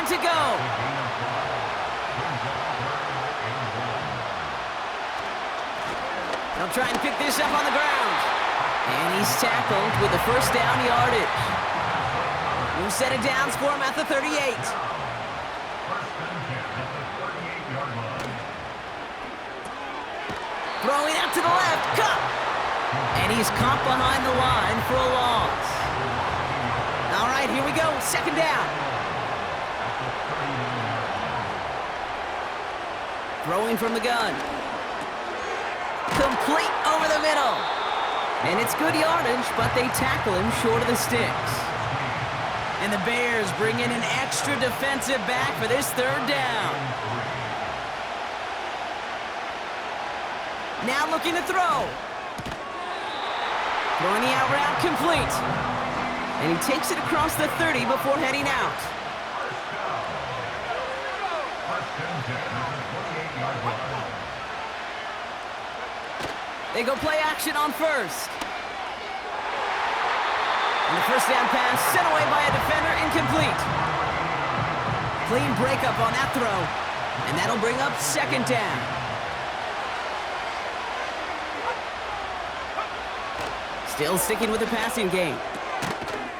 to go. They'll try and pick this up on the ground. And he's tackled with the first down yardage. New set of downs for him at the 38. Throwing out to the left, cut! And he's caught behind the line for a loss. All right, here we go, second down. Throwing from the gun. Complete over the middle. And it's good yardage, but they tackle him short of the sticks. And the Bears bring in an extra defensive back for this third down. Now looking to throw. Throwing the out route complete. And he takes it across the 30 before heading out. They go play action on first. And the first down pass sent away by a defender, incomplete. Clean breakup on that throw. And that'll bring up second down. Still sticking with the passing game.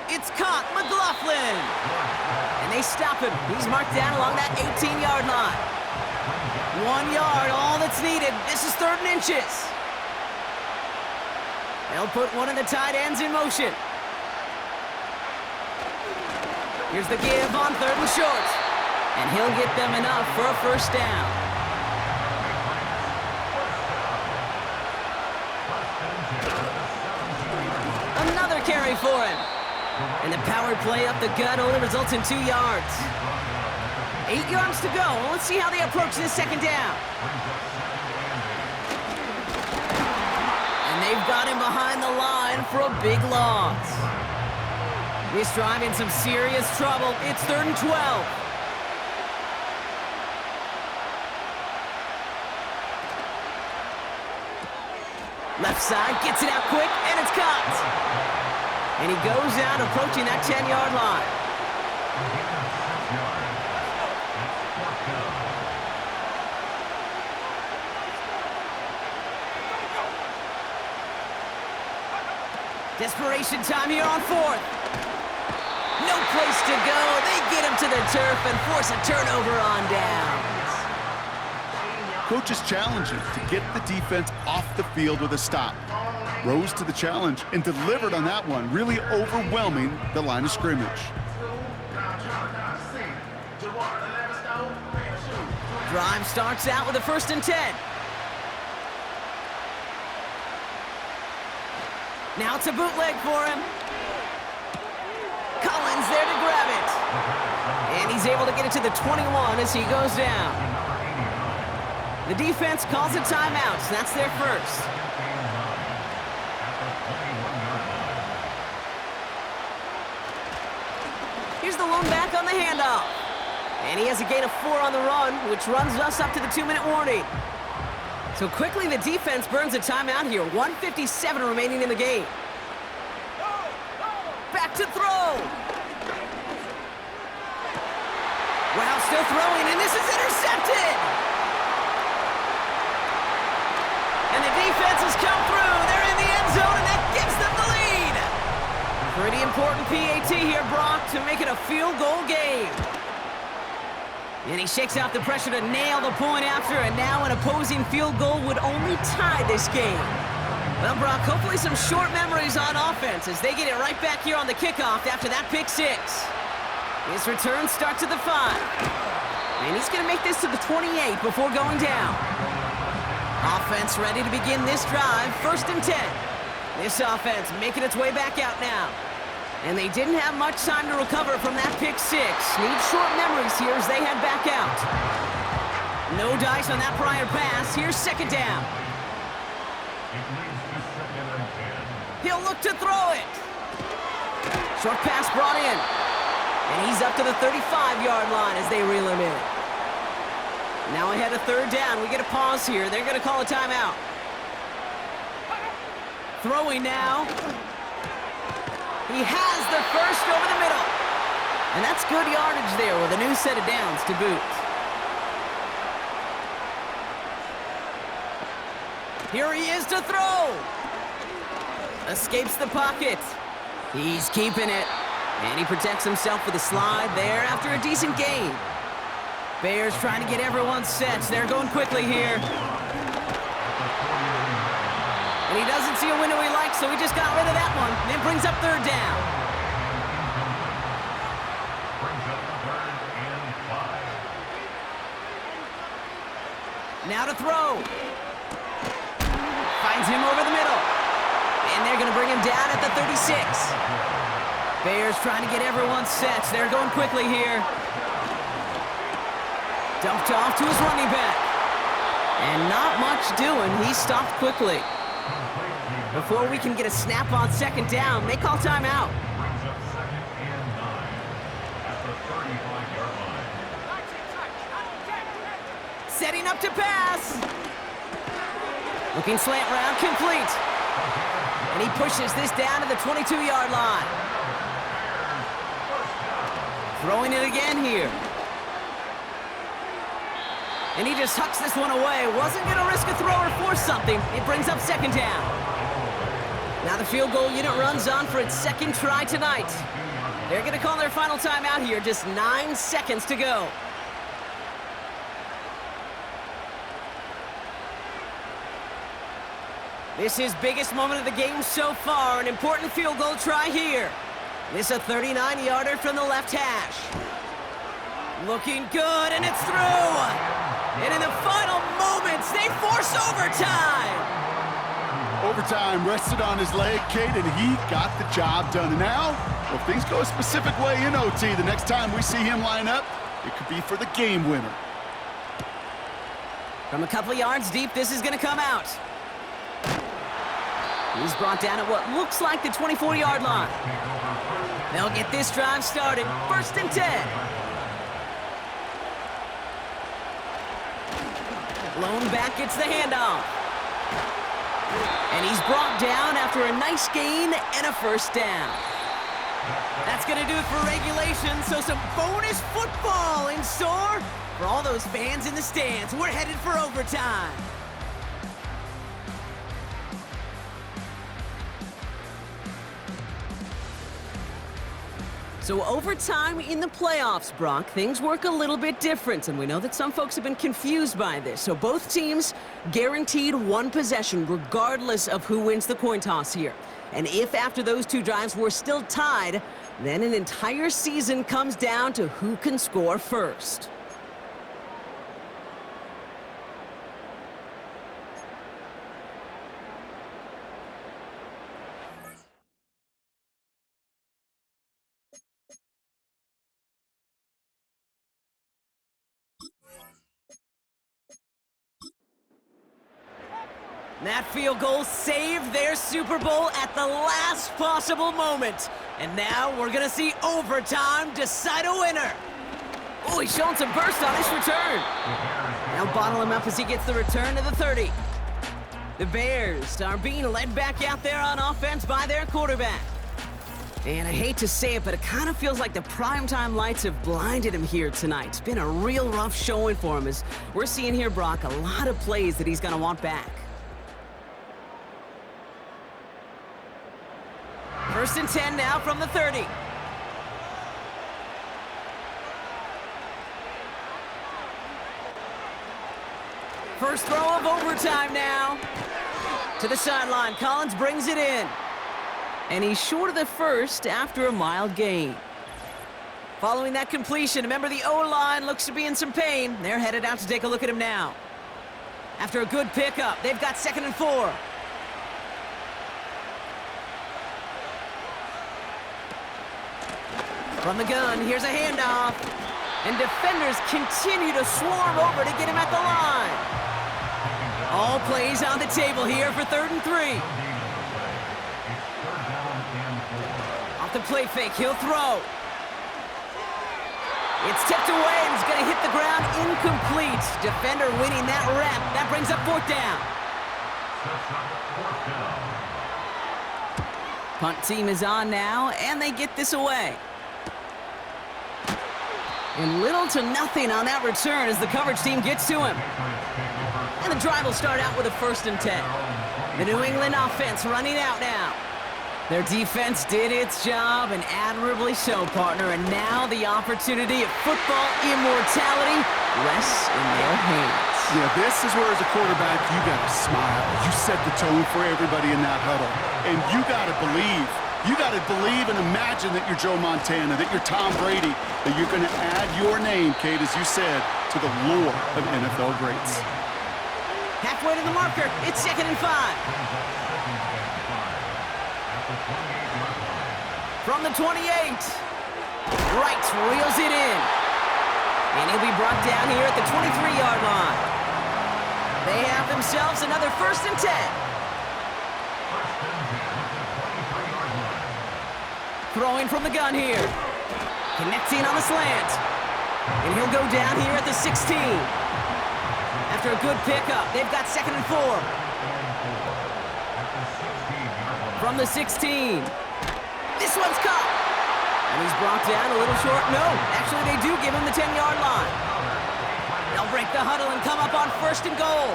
It's caught, McLaughlin. And they stop him. He's marked down along that 18-yard line. 1 yard, all that's needed. This is 3rd and inches. They'll put one of the tight ends in motion. Here's the give on 3rd and short. And he'll get them enough for a first down. Another carry for him. And the power play up the gut only results in 2 yards. 8 yards to go. Let's see how they approach this second down. And they've got him behind the line for a big loss. This drive in some serious trouble. It's 3rd and 12. Left side, gets it out quick, and it's caught. And he goes out approaching that 10-yard line. Desperation time here on 4th. No place to go. They get him to the turf and force a turnover on downs. Coach is challenging to get the defense off the field with a stop. Rose to the challenge and delivered on that one, really overwhelming the line of scrimmage. Drive starts out with a 1st and 10. Now it's a bootleg for him. Collins there to grab it. And he's able to get it to the 21 as he goes down. The defense calls a timeout, so that's their first. Here's the lone back on the handoff. And he has a gain of 4 on the run, which runs us up to the 2-minute warning. So quickly the defense burns a timeout here. 1:57 remaining in the game. Back to throw. Wow, still throwing, and this is intercepted. And the defense has come through. They're in the end zone, and that gives them the lead. Pretty important PAT here, Brock, to make it a field goal game. And he shakes out the pressure to nail the point after, and now an opposing field goal would only tie this game. Well, Brock, hopefully some short memories on offense as they get it right back here on the kickoff after that pick 6. His return starts at the 5. And he's going to make this to the 28 before going down. Offense ready to begin this drive, 1st and 10. This offense making its way back out now. And they didn't have much time to recover from that pick 6. Need short memories here as they head back out. No dice on that prior pass. Here's 2nd down. He'll look to throw it. Short pass brought in. And he's up to the 35-yard line as they reel him in. Now ahead of 3rd down. We get a pause here. They're going to call a timeout. Throwing now. He has the first over the middle. And that's good yardage there with a new set of downs to boot. Here he is to throw. Escapes the pocket. He's keeping it. And he protects himself with a slide there after a decent gain. Bears trying to get everyone set. They're going quickly here. And he doesn't see a window he likes, so he just got rid of that one. And it brings up third down. Now to throw. Finds him over the middle. And they're going to bring him down at the 36. Bears trying to get everyone set. They're going quickly here. Dumped off to his running back. And not much doing. He stopped quickly. Before we can get a snap on second down, they call timeout. Setting up to pass. Looking slant route, complete. And he pushes this down to the 22-yard line. Throwing it again here. And he just hucks this one away. Wasn't going to risk a throw or force something. It brings up second down. Now the field goal unit runs on for its second try tonight. They're going to call their final timeout here. Just 9 seconds to go. This is biggest moment of the game so far. An important field goal try here. This a 39-yarder from the left hash. Looking good, and it's through. And in the final moments, they force overtime. Overtime rested on his leg, Kate, and he got the job done. And now, if things go a specific way in OT, the next time we see him line up, it could be for the game winner. From a couple yards deep, this is going to come out. He's brought down at what looks like the 24-yard line. They'll get this drive started. 1st and 10. Lone back gets the handoff. And he's brought down after a nice gain and a first down. That's going to do it for regulation, so some bonus football in store for all those fans in the stands. We're headed for overtime. So overtime in the playoffs, Brock, things work a little bit different, and we know that some folks have been confused by this. So both teams guaranteed one possession regardless of who wins the coin toss here. And if after those two drives we're still tied, then an entire season comes down to who can score first. That field goal saved their Super Bowl at the last possible moment. And now we're going to see overtime decide a winner. Oh, he's showing some burst on his return. Now bottle him up as he gets the return to the 30. The Bears are being led back out there on offense by their quarterback. And I hate to say it, but it kind of feels like the primetime lights have blinded him here tonight. It's been a real rough showing for him as we're seeing here, Brock, a lot of plays that he's going to want back. 1st and 10 now from the 30. First throw of overtime now. To the sideline, Collins brings it in. And he's short of the first after a mild gain. Following that completion, remember the O-line looks to be in some pain. They're headed out to take a look at him now. After a good pickup, they've got 2nd and 4. From the gun, here's a handoff. And defenders continue to swarm over to get him at the line. All plays on the table here for 3rd and 3. Off the play fake, he'll throw. It's tipped away and it's going to hit the ground incomplete. Defender winning that rep. That brings up 4th down. Punt team is on now, and they get this away. And little to nothing on that return as the coverage team gets to him. And the drive will start out with a 1st and 10. The New England offense running out now. Their defense did its job, and admirably so, partner. And now the opportunity of football immortality rests in their hands. Yeah, this is where, as a quarterback, you got to smile. You set the tone for everybody in that huddle. And you got to believe. You got to believe and imagine that you're Joe Montana, that you're Tom Brady, that you're going to add your name, Kate, as you said, to the lore of NFL greats. Halfway to the marker. It's 2nd and 5. From the 28. Wright reels it in. And he'll be brought down here at the 23-yard line. They have themselves another 1st and 10. Throwing from the gun here. Connecting on the slant. And he'll go down here at the 16. After a good pickup, they've got 2nd and 4. From the 16. This one's caught. And he's brought down a little short. No, actually they do give him the 10-yard line. They'll break the huddle and come up on 1st and goal.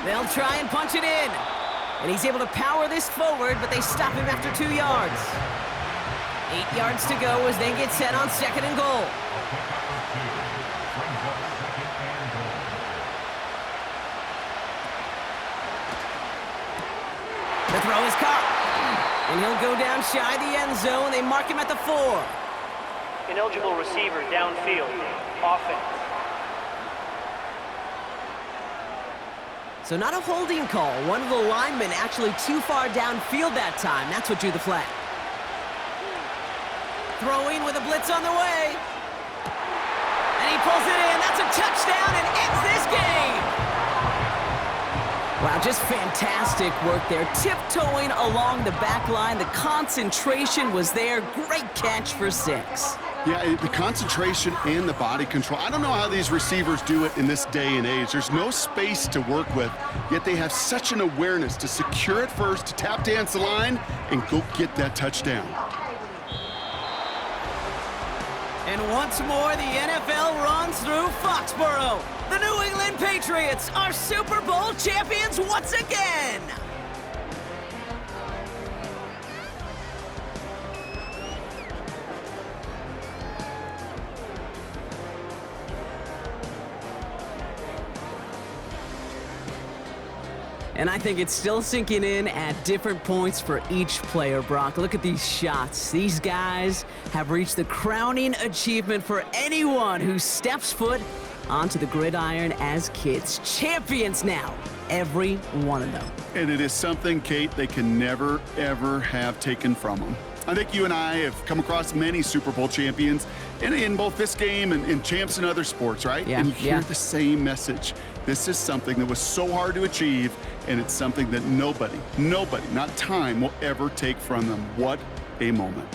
They'll try and punch it in. And he's able to power this forward, but they stop him after 2 yards. 8 yards to go as they get set on 2nd and goal. The throw is caught. And he'll go down shy the end zone. They mark him at the 4. Ineligible receiver downfield. Offense. So not a holding call. One of the linemen actually too far downfield that time. That's what drew the flag. Throwing with a blitz on the way. And he pulls it in. That's a touchdown and ends this game. Wow, just fantastic work there. Tiptoeing along the back line. The concentration was there. Great catch for 6. Yeah, the concentration and the body control. I don't know how these receivers do it in this day and age. There's no space to work with, yet they have such an awareness to secure it first, to tap dance the line, and go get that touchdown. And once more, the NFL runs through Foxborough. The New England Patriots are Super Bowl champions once again. And I think it's still sinking in at different points for each player, Brock. Look at these shots. These guys have reached the crowning achievement for anyone who steps foot onto the gridiron as kids. Champions now, every one of them. And it is something, Kate, they can never, ever have taken from them. I think you and I have come across many Super Bowl champions in both this game and champs in other sports, right? Yeah, and you hear the same message. This is something that was so hard to achieve, and it's something that nobody, not time, will ever take from them. What a moment.